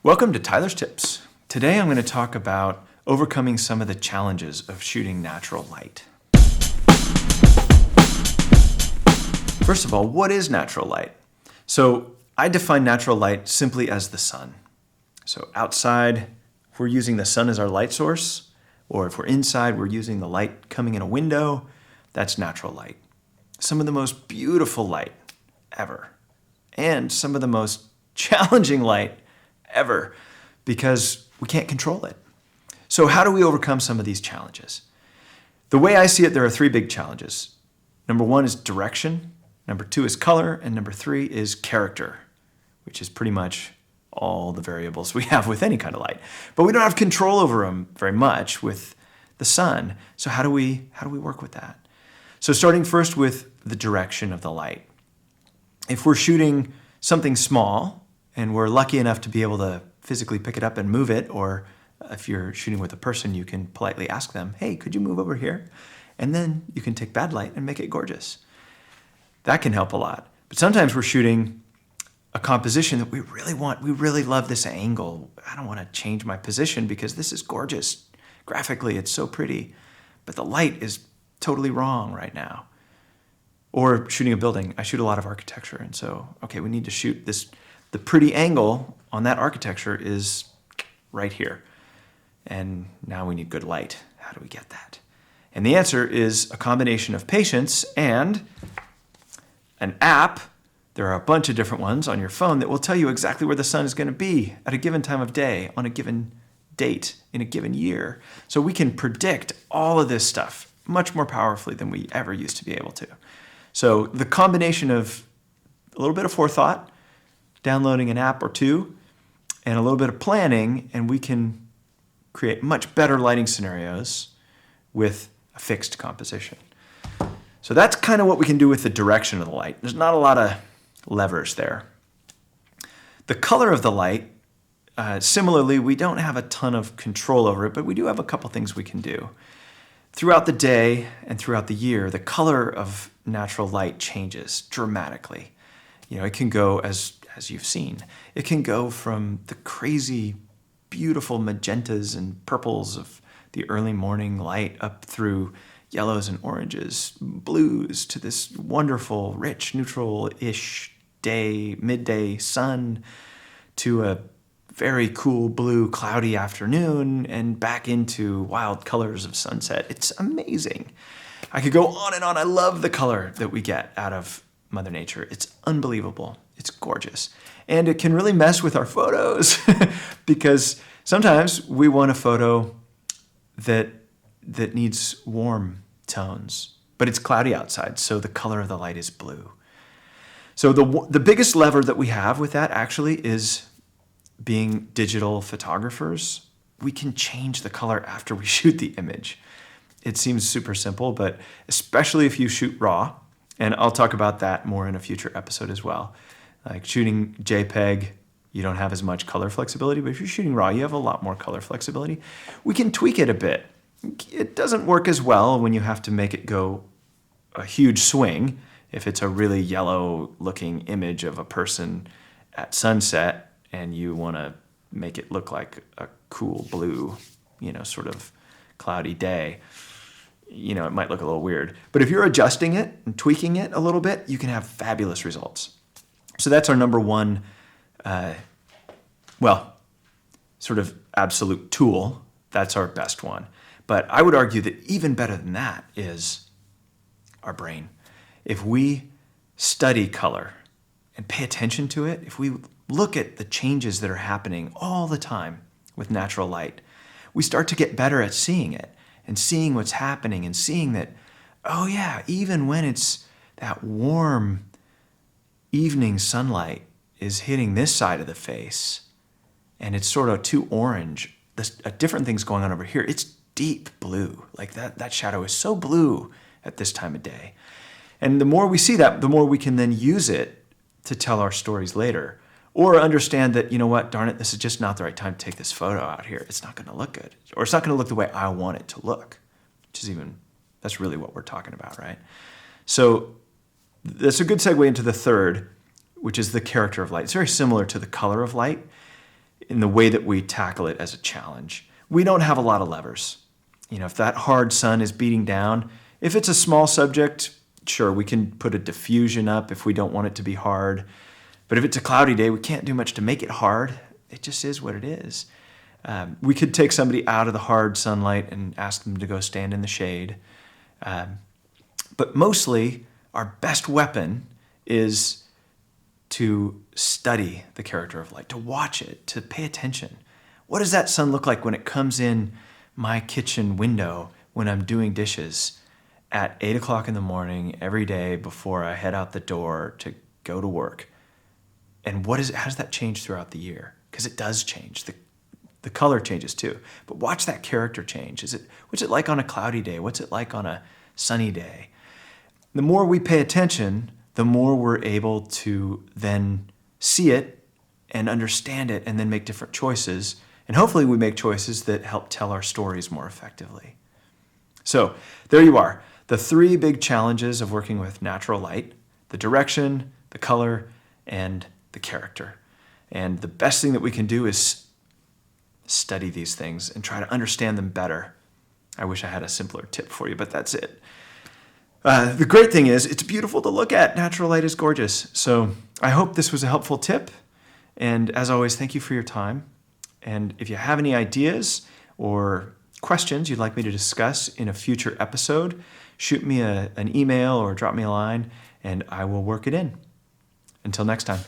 Welcome to Tyler's Tips. Today I'm going to talk about overcoming some of the challenges of shooting natural light. First of all, what is natural light? So I define natural light simply as the sun. So outside, if we're using the sun as our light source, or if we're inside, we're using the light coming in a window, that's natural light. Some of the most beautiful light ever, and some of the most challenging light ever, because we can't control it. So how do we overcome some of these challenges? The way I see it, there are three big challenges. Number one is direction, number two is color, and number three is character, which is pretty much all the variables we have with any kind of light. But we don't have control over them very much with the sun. So how do we work with that? So starting first with the direction of the light. If we're shooting something small, and we're lucky enough to be able to physically pick it up and move it, or if you're shooting with a person, you can politely ask them, hey, could you move over here? And then you can take bad light and make it gorgeous. That can help a lot. But sometimes we're shooting a composition that we really want. We really love this angle. I don't want to change my position because this is gorgeous. Graphically, it's so pretty. But the light is totally wrong right now. Or shooting a building. I shoot a lot of architecture. And so, okay, we need to shoot this. The pretty angle on that architecture is right here. And now we need good light. How do we get that? And the answer is a combination of patience and an app. There are a bunch of different ones on your phone that will tell you exactly where the sun is going to be at a given time of day, on a given date, in a given year. So we can predict all of this stuff much more powerfully than we ever used to be able to. So the combination of a little bit of forethought, downloading an app or two, and a little bit of planning, and we can create much better lighting scenarios with a fixed composition. So that's kind of what we can do with the direction of the light. There's not a lot of levers there. The color of the light, similarly, we don't have a ton of control over it, but we do have a couple things we can do. Throughout the day and throughout the year, the color of natural light changes dramatically. It can go, as you've seen, it can go from the crazy, beautiful magentas and purples of the early morning light up through yellows and oranges, blues, to this wonderful, rich, neutral-ish day, midday sun, to a very cool blue, cloudy afternoon, and back into wild colors of sunset. It's amazing. I could go on and on. I love the color that we get out of Mother Nature. It's unbelievable. It's gorgeous. And it can really mess with our photos because sometimes we want a photo that needs warm tones, but it's cloudy outside, so the color of the light is blue. So the biggest lever that we have with that actually is being digital photographers. We can change the color after we shoot the image. It seems super simple, but especially if you shoot raw, and I'll talk about that more in a future episode as well. Like shooting JPEG, you don't have as much color flexibility, but if you're shooting raw, you have a lot more color flexibility. We can tweak it a bit. It doesn't work as well when you have to make it go a huge swing. If it's a really yellow looking image of a person at sunset and you want to make it look like a cool blue, sort of cloudy day, it might look a little weird. But if you're adjusting it and tweaking it a little bit, you can have fabulous results. So that's our number one, sort of absolute tool. That's our best one. But I would argue that even better than that is our brain. If we study color and pay attention to it, if we look at the changes that are happening all the time with natural light, we start to get better at seeing it and seeing what's happening and seeing that, oh yeah, even when it's that warm evening sunlight is hitting this side of the face and it's sort of too orange, a different thing's going on over here. It's deep blue. Like that shadow is so blue at this time of day. And the more we see that, the more we can then use it to tell our stories later. Or understand that, darn it, this is just not the right time to take this photo out here. It's not going to look good. Or it's not going to look the way I want it to look. That's really what we're talking about, right? So that's a good segue into the third, which is the character of light. It's very similar to the color of light. in the way that we tackle it as a challenge. We don't have a lot of levers. If that hard sun is beating down, if it's a small subject, sure, we can put a diffusion up if we don't want it to be hard. But if it's a cloudy day, we can't do much to make it hard. It just is what it is. We could take somebody out of the hard sunlight and ask them to go stand in the shade. But mostly, our best weapon is to study the character of light, to watch it, to pay attention. What does that sun look like when it comes in my kitchen window when I'm doing dishes at 8 o'clock in the morning every day before I head out the door to go to work? And how does that change throughout the year? Because it does change. The color changes too. But watch that character change. What's it like on a cloudy day? What's it like on a sunny day? The more we pay attention, the more we're able to then see it and understand it and then make different choices. And hopefully we make choices that help tell our stories more effectively. So there you are. The 3 big challenges of working with natural light: the direction, the color, and the character. And the best thing that we can do is study these things and try to understand them better. I wish I had a simpler tip for you, but that's it. The great thing is it's beautiful to look at. Natural light is gorgeous. So I hope this was a helpful tip. And as always, thank you for your time. And if you have any ideas or questions you'd like me to discuss in a future episode, shoot me an email or drop me a line, and I will work it in. Until next time.